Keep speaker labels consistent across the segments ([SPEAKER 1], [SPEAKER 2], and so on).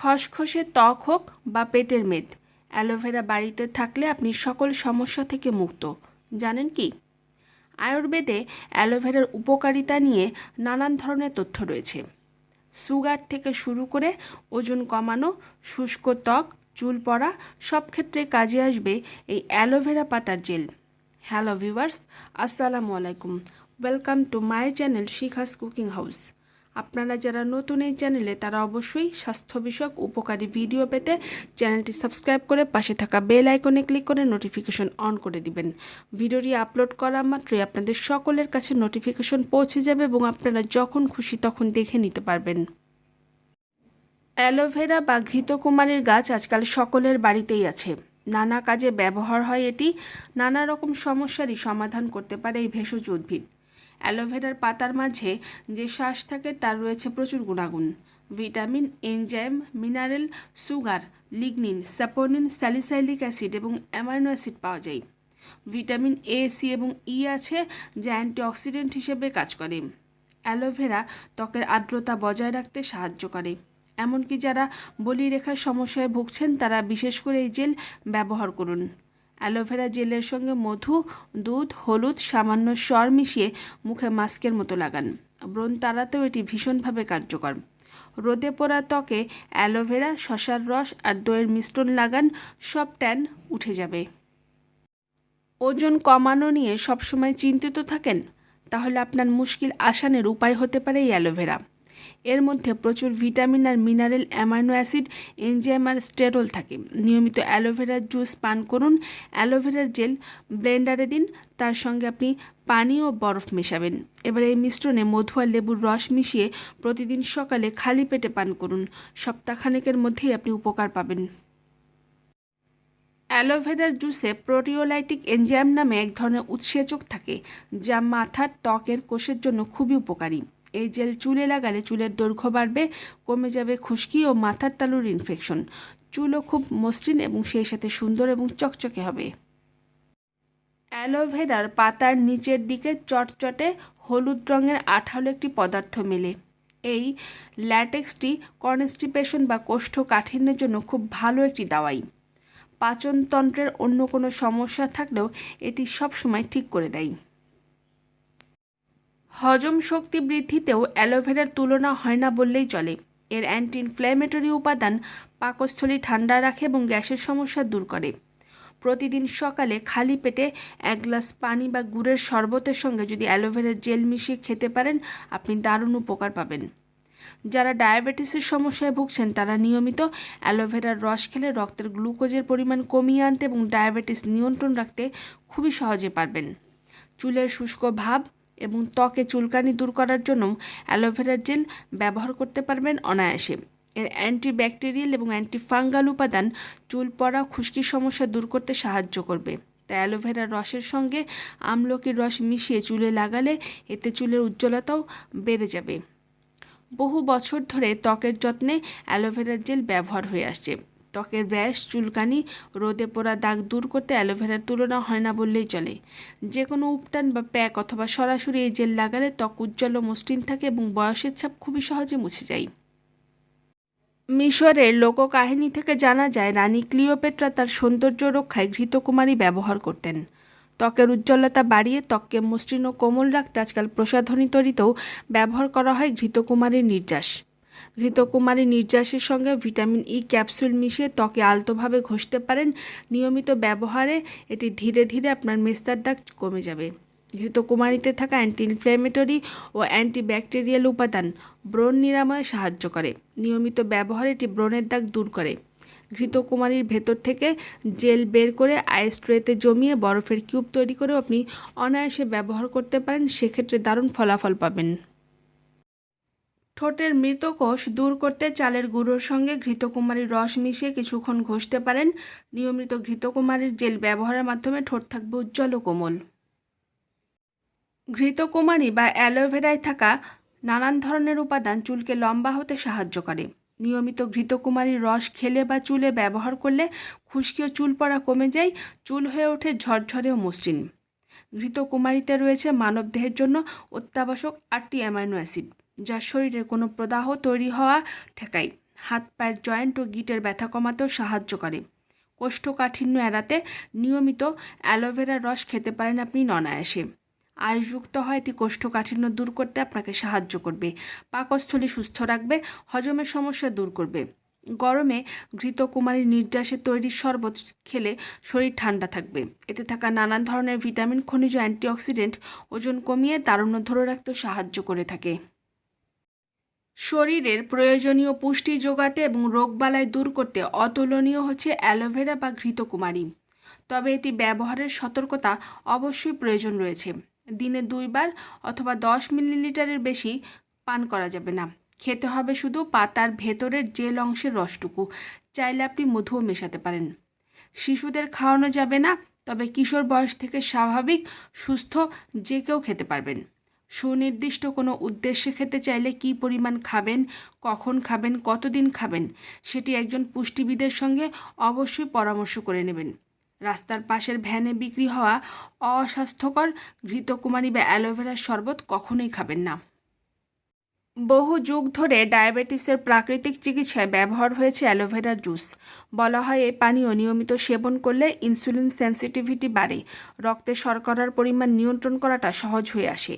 [SPEAKER 1] খসখসে ত্বক হোক বা পেটের মেদ, অ্যালোভেরা বাড়িতে থাকলে আপনি সকল সমস্যা থেকে মুক্ত। জানেন কি? আয়ুর্বেদে অ্যালোভেরার উপকারিতা নিয়ে নানান ধরনের তথ্য রয়েছে। সুগার থেকে শুরু করে ওজন কমানো, শুষ্ক ত্বক, চুল পড়া সব ক্ষেত্রে কাজে আসবে এই অ্যালোভেরা পাতার জেল। হ্যালো ভিউয়ার্স, আসসালামু আলাইকুম। Welcome to my channel Shikha's cooking house. আপনারা যারা নতুন এই চ্যানেলে তারা অবশ্যই স্বাস্থ্য বিষয়ক উপকারী ভিডিও পেতে চ্যানেলটি সাবস্ক্রাইব করে পাশে থাকা বেল আইকনে ক্লিক করে নোটিফিকেশন অন করে দিবেন। ভিডিওটি আপলোড করা মাত্রই আপনাদের সকলের কাছে নোটিফিকেশন পৌঁছে যাবে এবং আপনারা যখন খুশি তখন দেখে নিতে পারবেন। অ্যালোভেরা বা ঘৃতকুমারীর গাছ আজকাল সকলের বাড়িতেই আছে। নানা কাজে ব্যবহার হয় এটি। নানা রকম সমস্যারই সমাধান করতে পারে এই ভেষজ উদ্ভিদ। অ্যালোভেরার পাতার মাঝে যে শ্বাস থাকে তার রয়েছে প্রচুর গুণাগুণ। Vitamin, enzyme, mineral, sugar, lignin, saponin, salicylic acid এবং অ্যামাইনো অ্যাসিড পাওয়া যায়। ভিটামিন এ, সি এবং ই আছে যা অ্যান্টিঅক্সিডেন্ট হিসেবে কাজ করে। অ্যালোভেরা ত্বকের আর্দ্রতা বজায় রাখতে সাহায্য করে। এমনকি যারা বলিরেখার সমস্যায় ভুগছেন তারা বিশেষ করে এই জেল ব্যবহার করুন। অ্যালোভেরা জেলের সঙ্গে মধু, দুধ, হলুদ, সামান্য সর মিশিয়ে মুখে মাস্কের মতো লাগান। ব্রণ তাড়াতেও এটি ভীষণভাবে কার্যকর। রোদে পোড়া ত্বকে অ্যালোভেরা, শসার রস আর দইয়ের মিশ্রণ লাগান, সব ট্যান উঠে যাবে। ওজন কমানো নিয়ে সবসময় চিন্তিত থাকেন? তাহলে আপনার মুশকিল আসানের উপায় হতে পারে এই অ্যালোভেরা। এর মধ্যে প্রচুর ভিটামিন আর মিনারেল, অ্যামাইনো অ্যাসিড, এনজাইম আর স্টেরল থাকে। নিয়মিত অ্যালোভেরার জুস পান করুন। অ্যালোভেরার জেল ব্লেন্ডারে দিন, তার সঙ্গে আপনি পানি ও বরফ মেশাবেন। এবার এই মিশ্রণে মধু আর লেবুর রস মিশিয়ে প্রতিদিন সকালে খালি পেটে পান করুন। সপ্তাহখানেকের মধ্যেই আপনি উপকার পাবেন। অ্যালোভেরার জুসে প্রোটিওলাইটিক এনজাইম নামে এক ধরনের উৎসেচক থাকে যা মাথার ত্বকের কোষের জন্য খুবই উপকারী। এই জেল চুলে লাগালে চুলের দৈর্ঘ্য বাড়বে, কমে যাবে খুশকি ও মাথার তালুর ইনফেকশন। চুলও খুব মসৃণ এবং সেই সাথে সুন্দর এবং চকচকে হবে। অ্যালোভেরার পাতার নিচের দিকে চটচটে হলুদ রঙের আঠালো একটি পদার্থ মেলে। এই ল্যাটেক্সটি কনস্টিপেশন বা কোষ্ঠকাঠিন্যের জন্য খুব ভালো একটি দাওয়াই। পাচনতন্ত্রের অন্য কোনো সমস্যা থাকলেও এটি সবসময় ঠিক করে দেয়। হজম শক্তি বৃদ্ধিতেও অ্যালোভেরার তুলনা হয় না বললেই চলে। এর অ্যান্টি ইনফ্ল্যামেটরি উপাদান পাকস্থলী ঠান্ডা রাখে এবং গ্যাসের সমস্যা দূর করে। প্রতিদিন সকালে খালি পেটে 1 গ্লাস পানি বা গুড়ের শরবতের সঙ্গে যদি অ্যালোভেরার জেল মিশিয়ে খেতে পারেন, আপনি দারুণ উপকার পাবেন। যারা ডায়াবেটিসের সমস্যায় ভুগছেন তারা নিয়মিত অ্যালোভেরার রস খেলে রক্তের গ্লুকোজের পরিমাণ কমিয়ে আনতে এবং ডায়াবেটিস নিয়ন্ত্রণ রাখতে খুবই সহজে পারবেন। চুলের শুষ্ক ভাব এবং ত্বকে চুলকানি দূর করার জন্য অ্যালোভেরার জেল ব্যবহার করতে পারবেন অনায়াসে। এর অ্যান্টিব্যাকটেরিয়াল এবং অ্যান্টিফাঙ্গাল উপাদান চুল পড়া, খুশকির সমস্যা দূর করতে সাহায্য করবে। তাই অ্যালোভেরার রসের সঙ্গে আমলকির রস মিশিয়ে চুলে লাগালে এতে চুলের উজ্জ্বলতাও বেড়ে যাবে। বহু বছর ধরে ত্বকের যত্নে অ্যালোভেরার জেল ব্যবহার হয়ে আসছে। ত্বকের র্যাশ, চুলকানি, রোদে পোড়া দাগ দূর করতে অ্যালোভেরার তুলনা হয় না বললেই চলে। যে কোনো উপটান বা প্যাক অথবা সরাসরি এই জেল লাগালে ত্বক উজ্জ্বল ও মসৃণ থাকে এবং বয়সের ছাপ খুবই সহজে মুছে যায়। মিশরের লোককাহিনী থেকে জানা যায় রানী ক্লিওপেট্রা তার সৌন্দর্য রক্ষায় ঘৃতকুমারী ব্যবহার করতেন। ত্বকের উজ্জ্বলতা বাড়িয়ে ত্বককে মসৃণ ও কোমল রাখতে আজকাল প্রসাধনী তৈরিতেও ব্যবহার করা হয় ঘৃতকুমারীর নির্যাস। ঘৃতকুমারী নির্যাসের সঙ্গে ভিটামিন ই ক্যাপসুল মিশিয়ে ত্বকে আলতোভাবে ঘষতে পারেন। নিয়মিত ব্যবহারে এটি ধীরে ধীরে আপনার মেস্তার দাগ কমে যাবে। ঘৃতকুমারীতে থাকা অ্যান্টি ইনফ্ল্যামেটরি ও অ্যান্টিব্যাকটেরিয়াল উপাদান ব্রণ নিরাময়ে সাহায্য করে। নিয়মিত ব্যবহারে এটি ব্রণের দাগ দূর করে। ঘৃতকুমারীর ভেতর থেকে জেল বের করে আইস ট্রেতে জমিয়ে বরফের কিউব তৈরি করেও আপনি অনায়াসে ব্যবহার করতে পারেন। সেক্ষেত্রে দারুণ ফলাফল পাবেন। ঠোঁটের মৃত কোষ দূর করতে চালের গুঁড়োর সঙ্গে ঘৃতকুমারীর রস মিশিয়ে কিছুক্ষণ ঘষতে পারেন। নিয়মিত ঘৃতকুমারীর জেল ব্যবহারের মাধ্যমে ঠোঁট থাকবে উজ্জ্বল ও কোমল। ঘৃতকুমারী বা অ্যালোভেরায় থাকা নানান ধরনের উপাদান চুলকে লম্বা হতে সাহায্য করে। নিয়মিত ঘৃতকুমারীর রস খেলে বা চুলে ব্যবহার করলে খুশকি ও চুল পড়া কমে যায়, চুল হয়ে ওঠে ঝরঝরে ও মসৃণ। ঘৃতকুমারীতে রয়েছে মানবদেহের জন্য অত্যাবশ্যক 8টি অ্যামাইনো অ্যাসিড, যা শরীরে কোনো প্রদাহ তৈরি হওয়া ঠেকায়। হাত পায়ের জয়েন্ট ও গিঁটের ব্যথা কমাতেও সাহায্য করে। কোষ্ঠকাঠিন্য এড়াতে নিয়মিত অ্যালোভেরার রস খেতে পারেন আপনি অনায়াসে। আয়ুষযুক্ত হয় এটি কোষ্ঠকাঠিন্য দূর করতে আপনাকে সাহায্য করবে, পাকস্থলী সুস্থ রাখবে, হজমের সমস্যা দূর করবে। গরমে ঘৃতকুমারীর নির্যাসে তৈরি শরবত খেলে শরীর ঠান্ডা থাকবে। এতে থাকা নানান ধরনের ভিটামিন, খনিজ, অ্যান্টিঅক্সিডেন্ট ওজন কমিয়ে তারুণ্য ধরে রাখতেও সাহায্য করে থাকে। শরীরের প্রয়োজনীয় পুষ্টি যোগাতে এবং রোগবালাই দূর করতে অতুলনীয় হচ্ছে অ্যালোভেরা বা ঘৃতকুমারী। তবে এটি ব্যবহারের সতর্কতা অবশ্যই প্রয়োজন রয়েছে। দিনে 2 বার অথবা 10 মিলিলিটারের বেশি পান করা যাবে না। খেতে হবে শুধু পাতার ভেতরের জেল অংশের রসটুকু। চাইলে আপনি মধুও মেশাতে পারেন। শিশুদের খাওয়ানো যাবে না, তবে কিশোর বয়স থেকে স্বাভাবিক সুস্থ যে কেউ খেতে পারবেন। সুনির্দিষ্ট কোনো উদ্দেশ্যে খেতে চাইলে কী পরিমাণ খাবেন, কখন খাবেন, কতদিন খাবেন সেটি একজন পুষ্টিবিদের সঙ্গে অবশ্যই পরামর্শ করে নেবেন। রাস্তার পাশের ভ্যানে বিক্রি হওয়া অস্বাস্থ্যকর ঘৃতকুমারী বা অ্যালোভেরার শরবত কখনোই খাবেন না। বহু যুগ ধরে ডায়াবেটিসের প্রাকৃতিক চিকিৎসায় ব্যবহার হয়েছে অ্যালোভেরার জুস। বলা হয় এই পানীয় নিয়মিত সেবন করলে ইনসুলিন সেন্সিটিভিটি বাড়ে, রক্তে শর্করার পরিমাণ নিয়ন্ত্রণ করাটা সহজ হয়ে আসে।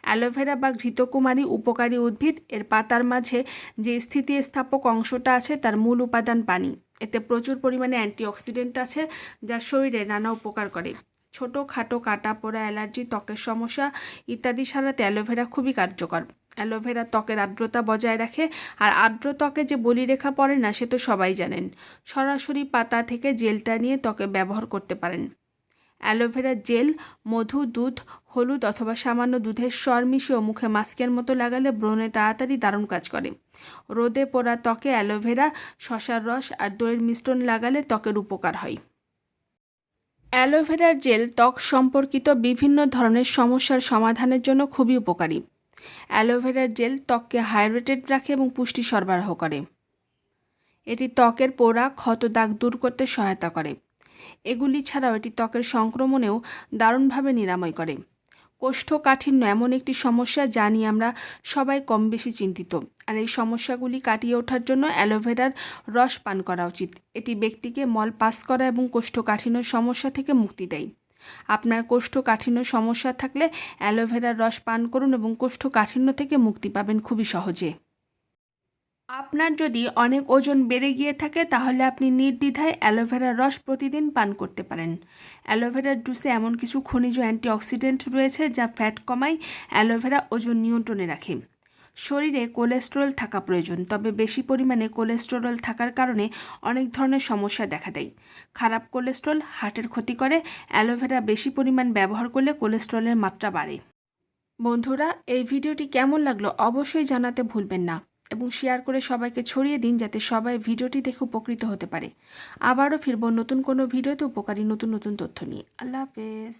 [SPEAKER 1] অ্যালোভেরা বা ঘৃতকুমারী উপকারী উদ্ভিদ। এর পাতার মাঝে যে স্থিতিস্থাপক অংশটা আছে তার মূল উপাদান পানি। এতে প্রচুর পরিমাণে অ্যান্টিঅক্সিডেন্ট আছে যা শরীরে নানা উপকার করে। ছোটোখাটো কাটা পোড়া, অ্যালার্জি, ত্বকের সমস্যা ইত্যাদি সারাতে অ্যালোভেরা খুবই কার্যকর। অ্যালোভেরা ত্বকের আর্দ্রতা বজায় রাখে, আর আর্দ্র ত্বকে যে বলিরেখা পড়ে না সে তো সবাই জানেন। সরাসরি পাতা থেকে জেলটা নিয়ে ত্বকে ব্যবহার করতে পারেন। অ্যালোভেরা জেল মধু, দুধ, হলুদ অথবা সামান্য দুধের স্বর মিশিয়েও মুখে মাস্কের মতো লাগালে ব্রণে তাড়াতাড়ি দারুণ কাজ করে। রোদে পোড়া ত্বকে অ্যালোভেরা, শসার রস আর দইয়ের মিশ্রণ লাগালে ত্বকের উপকার হয়। অ্যালোভেরার জেল ত্বক সম্পর্কিত বিভিন্ন ধরনের সমস্যার সমাধানের জন্য খুবই উপকারী। অ্যালোভেরার জেল ত্বককে হাইড্রেটেড রাখে এবং পুষ্টি সরবরাহ করে। এটি ত্বকের পোড়া, ক্ষত, দাগ দূর করতে সহায়তা করে। এগুলি ছাড়াও এটি ত্বকের সংক্রমণেও দারুণভাবে নিরাময় করে। কোষ্ঠকাঠিন্য এমন একটি সমস্যা যা নিয়ে আমরা সবাই কম বেশি চিন্তিত, আর এই সমস্যাগুলি কাটিয়ে ওঠার জন্য অ্যালোভেরার রস পান করা উচিত। এটি ব্যক্তিকে মল পাস করা এবং কোষ্ঠকাঠিন্য সমস্যা থেকে মুক্তি দেয়। আপনার কোষ্ঠকাঠিন্য সমস্যা থাকলে অ্যালোভেরার রস পান করুন এবং কোষ্ঠকাঠিন্য থেকে মুক্তি পাবেন খুবই সহজে। আপনার যদি অনেক ওজন বেড়ে গিয়ে থাকে তাহলে আপনি নির্দ্বিধায় অ্যালোভেরার রস প্রতিদিন পান করতে পারেন। অ্যালোভেরার জুসে এমন কিছু খনিজ অ্যান্টিঅক্সিডেন্ট রয়েছে যা ফ্যাট কমায়। অ্যালোভেরা ওজন নিয়ন্ত্রণে রাখে। শরীরে কোলেস্টেরল থাকা প্রয়োজন, তবে বেশি পরিমাণে কোলেস্টেরল থাকার কারণে অনেক ধরনের সমস্যা দেখা দেয়। খারাপ কোলেস্টেরল হার্টের ক্ষতি করে। অ্যালোভেরা বেশি পরিমাণ ব্যবহার করলে কোলেস্টেরলের মাত্রা বাড়ে। বন্ধুরা, এই ভিডিওটি কেমন লাগলো অবশ্যই জানাতে ভুলবেন না এবং শেয়ার করে সবাইকে ছড়িয়ে দিন যাতে সবাই ভিডিওটি দেখে উপকৃত হতে পারে। আবারও ফিরব নতুন কোনো ভিডিওতে উপকারী নতুন নতুন তথ্য নিয়ে। আল্লাহ হাফেজ।